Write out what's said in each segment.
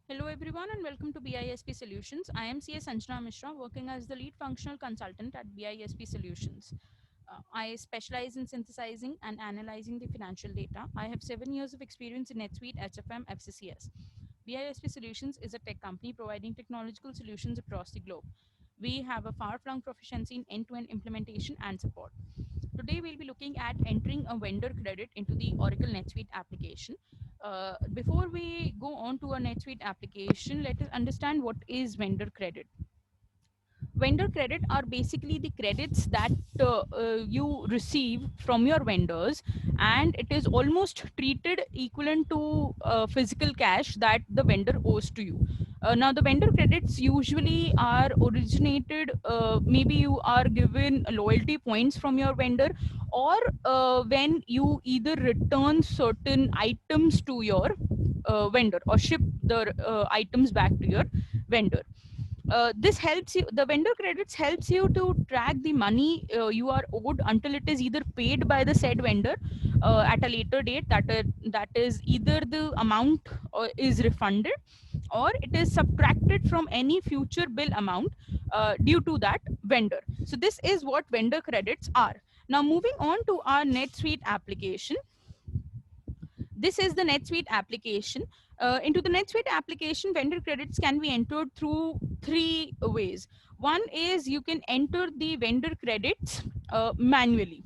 Hello everyone and welcome to BISP Solutions. I am CS Sanjana Mishra, working as the lead functional consultant at BISP Solutions. I specialize in synthesizing and analyzing the financial data. I have 7 years of experience in NetSuite, HFM, FCCS. BISP Solutions is a tech company providing technological solutions across the globe. We have a far-flung proficiency in end-to-end implementation and support. Today, we'll be looking at entering a vendor credit into the Oracle NetSuite application. Before we go on to a NetSuite application, let us understand what is vendor credit. Vendor credit are basically the credits that you receive from your vendors, and it is almost treated equivalent to physical cash that the vendor owes to you. Now the vendor credits usually are originated, maybe you are given loyalty points from your vendor, or when you either return certain items to your vendor or ship the items back to your vendor. This helps you, the vendor credits helps you to track the money you are owed until it is either paid by the said vendor at a later date, that is either the amount is refunded or it is subtracted from any future bill amount due to that vendor. So this is what vendor credits are. Now moving on to our NetSuite application. This is the NetSuite application. Into the NetSuite application, vendor credits can be entered through three ways. One is you can enter the vendor credits manually.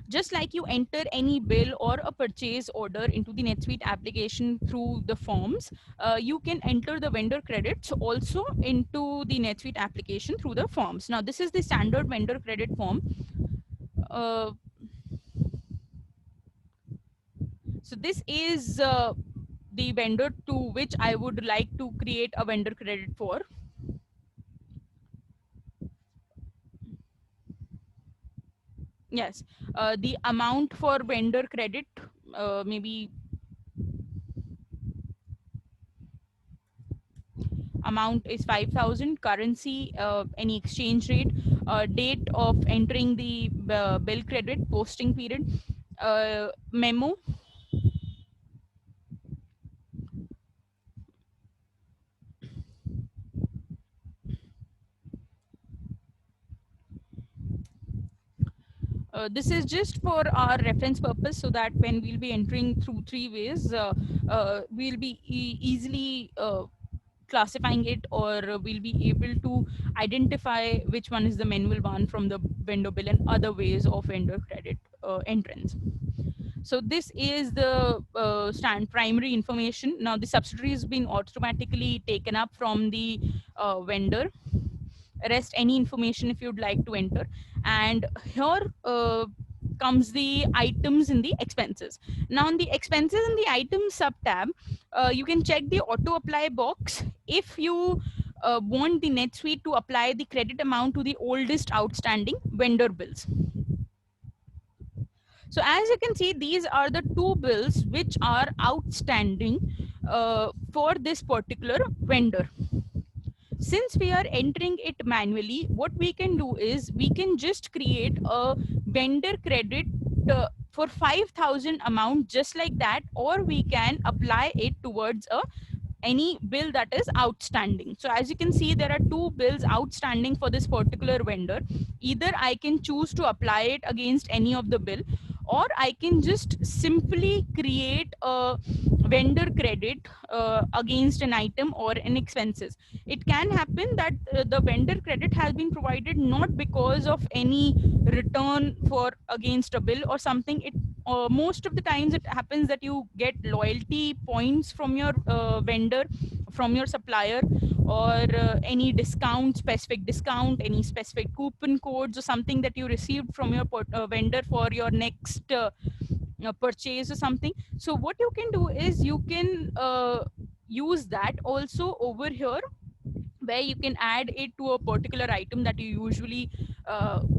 Just like you enter any bill or a purchase order into the NetSuite application through the forms, you can enter the vendor credits also into the NetSuite application through the forms. Now, this is the standard vendor credit form. Uh, so this is the vendor to which I would like to create a vendor credit for. Yes, the amount for vendor credit, maybe amount is 5,000, currency, any exchange rate, date of entering the bill credit, posting period, memo. This is just for our reference purpose, so that when we'll be entering through three ways, we'll be easily classifying it, or we'll be able to identify which one is the manual one from the vendor bill and other ways of vendor credit entrance. So this is the primary information. Now the subsidiary has been automatically taken up from the vendor. Rest any information if you'd like to enter. And here comes the items in the expenses. Now in the expenses in the items sub tab, you can check the auto apply box if you want the NetSuite to apply the credit amount to the oldest outstanding vendor bills. So as you can see, these are the two bills which are outstanding for this particular vendor. Since we are entering it manually, what we can do is we can just create a vendor credit for 5,000 amount just like that, or we can apply it towards any bill that is outstanding. So as you can see, there are two bills outstanding for this particular vendor. Either I can choose to apply it against any of the bill, or I can just simply create a vendor credit against an item or an expenses. It can happen that the vendor credit has been provided not because of any return for against a bill or something. It most of the times it happens that you get loyalty points from your vendor, from your supplier, or any discount, specific discount, any specific coupon codes or something that you received from your vendor for your next purchase or something. So what you can do is you can use that also over here, where you can add it to a particular item that you usually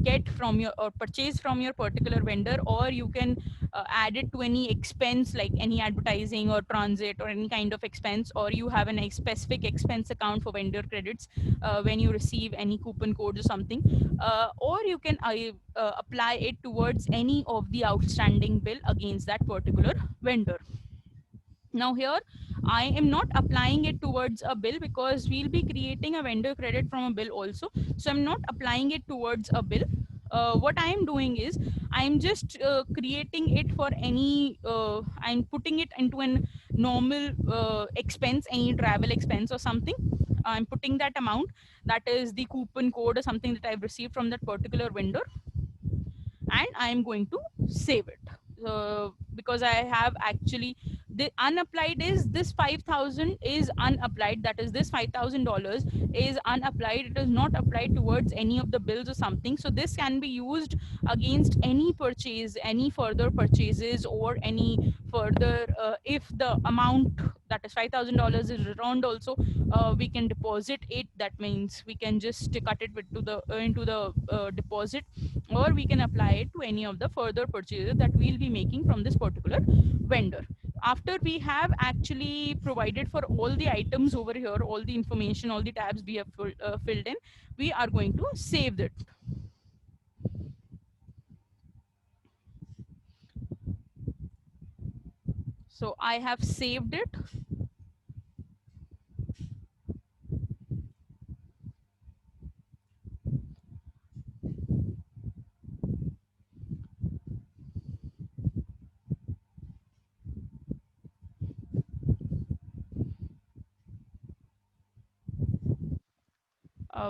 get from your or purchase from your particular vendor, or you can add it to any expense like any advertising or transit or any kind of expense, or you have a specific expense account for vendor credits when you receive any coupon codes or something, or you can apply it towards any of the outstanding bill against that particular vendor. Now here I am not applying it towards a bill because we'll be creating a vendor credit from a bill also. So I'm not applying it towards a bill. What I am doing is I'm just creating it for any, I'm putting it into an normal expense, any travel expense or something. I'm putting that amount, that is the coupon code or something that I've received from that particular vendor, and I'm going to save it. Because I have actually, the unapplied is this 5,000 is unapplied, that is this $5,000 is unapplied, it is not applied towards any of the bills or something. So this can be used against any purchase, any further purchases, or any further if the amount that is $5,000 is returned also, we can deposit it. That means we can just cut it into the deposit, or we can apply it to any of the further purchases that we'll be making from this particular vendor. After we have actually provided for all the items over here, all the information, all the tabs we have filled in, we are going to save it. So I have saved it.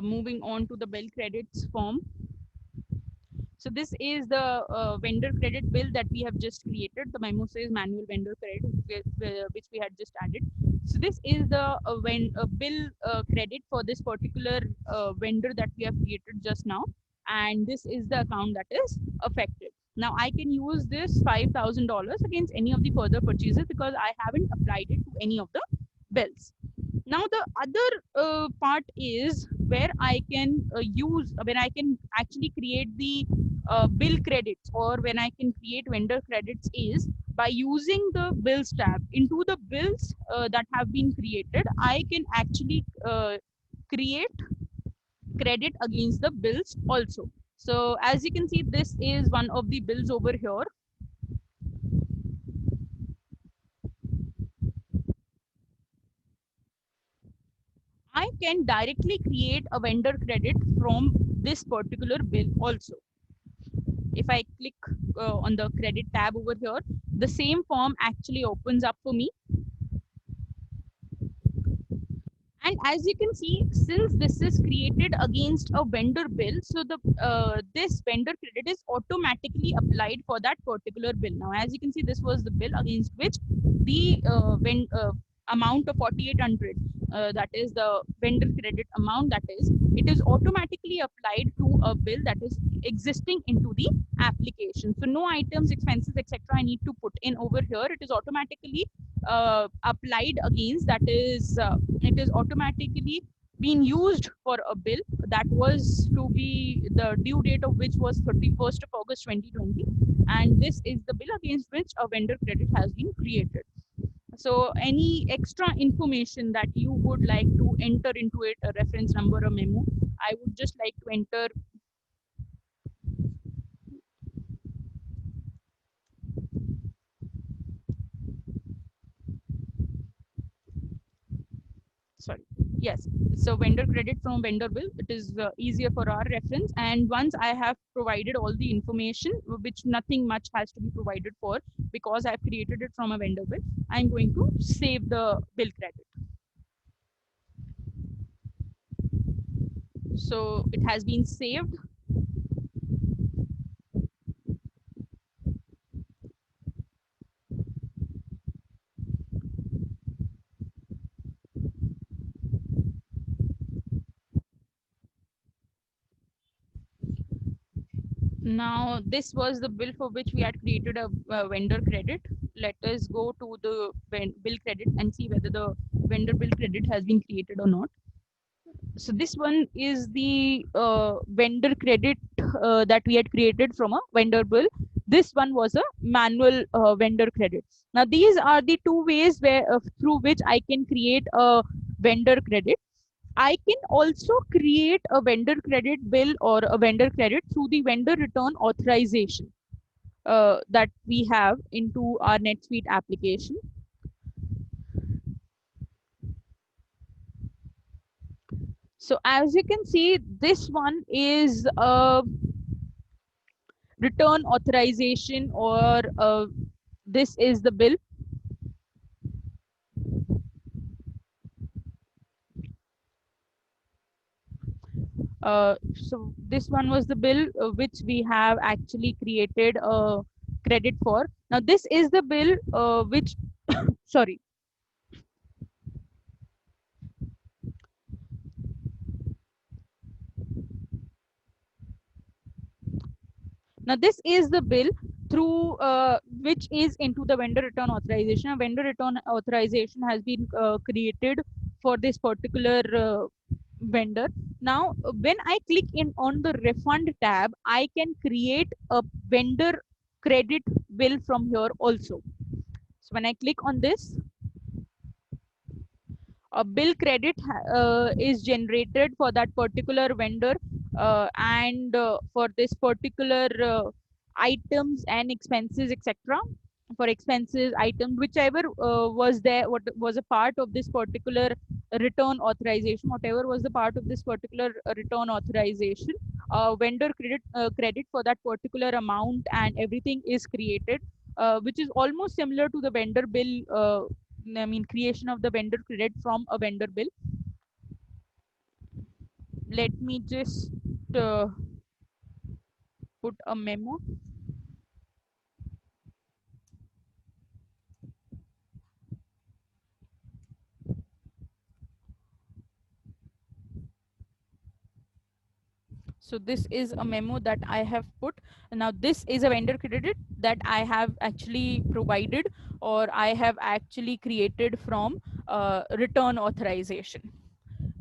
Moving on to the bill credits form. So this is the vendor credit bill that we have just created. The memo says manual vendor credit, which we had just added. So this is the bill credit for this particular vendor that we have created just now. And this is the account that is affected. Now I can use this $5,000 against any of the further purchases because I haven't applied it to any of the bills. Now the other part is where I can use, when I can actually create the bill credits, or when I can create vendor credits, is by using the bills tab. Into the bills that have been created, I can actually create credit against the bills also. So as you can see, this is one of the bills over here. I can directly create a vendor credit from this particular bill also. If I click on the credit tab over here, the same form actually opens up for me. And as you can see, since this is created against a vendor bill, so the this vendor credit is automatically applied for that particular bill. Now, as you can see, this was the bill against which the amount of 4,800, that is the vendor credit amount, that is, it is automatically applied to a bill that is existing into the application. So no items, expenses, etc. I need to put in over here. It is automatically applied against, that is it is automatically being used for a bill that was to be, the due date of which was 31st of August 2020, and this is the bill against which a vendor credit has been created. So any extra information that you would like to enter into it, a reference number, a memo, I would just like to enter. Sorry, yes, so vendor credit from vendor bill, it is easier for our reference. And once I have provided all the information, which nothing much has to be provided for because I've created it from a vendor bill, I'm going to save the bill credit. So it has been saved. Now this was the bill for which we had created a vendor credit. Let us go to the bill credit and see whether the vendor bill credit has been created or not. So this one is the vendor credit that we had created from a vendor bill. This one was a manual vendor credit. Now these are the two ways where through which I can create a vendor credit. I can also create a vendor credit bill or a vendor credit through the vendor return authorization that we have into our NetSuite application. So as you can see, this one is a return authorization, or this is the bill. So this one was the bill which we have actually created a credit for. Now this is the bill which sorry. Now this is the bill through which is into the vendor return authorization. A vendor return authorization has been created for this particular vendor. Now when I click in on the refund tab, I can create a vendor credit bill from here also. So when I click on this, a bill credit is generated for that particular vendor, and for this particular items and expenses, etc. For expenses, items, whichever was there, what was a part of this particular return authorization, whatever was the part of this particular return authorization, vendor credit for that particular amount and everything is created, which is almost similar to the vendor bill, I mean, creation of the vendor credit from a vendor bill. Let me just uh, put a memo. So this is a memo that I have put. Now this is a vendor credit that I have actually provided, or I have actually created from return authorization.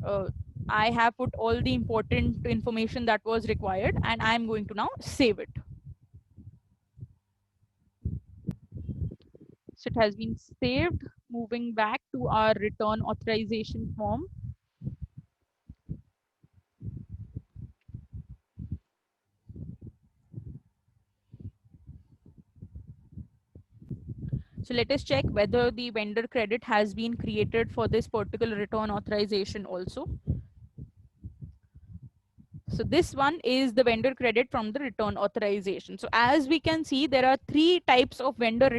Uh, I have put all the important information that was required, and I am going to now save it. So it has been saved. Moving back to our return authorization form. So let us check whether the vendor credit has been created for this particular return authorization also. So this one is the vendor credit from the return authorization. So as we can see, there are three types of vendor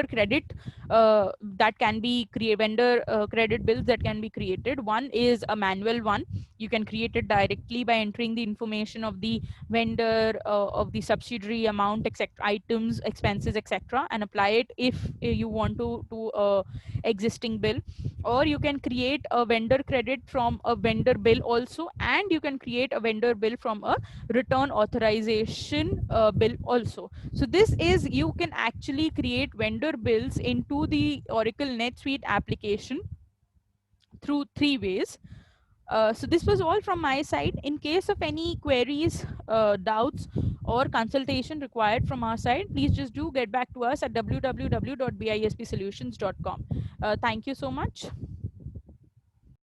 credit that can be created, vendor credit bills that can be created. One is a manual one. You can create it directly by entering the information of the vendor, of the subsidiary amount, etc., items, expenses, etc., and apply it if you want to existing bill. Or you can create a vendor credit from a vendor bill also, and you can create a vendor bill from a return authorization bill also. So this is, you can actually create vendor bills into the Oracle NetSuite application through three ways. So this was all from my side. In case of any queries, doubts, or consultation required from our side, please just do get back to us at www.bispsolutions.com. Thank you so much.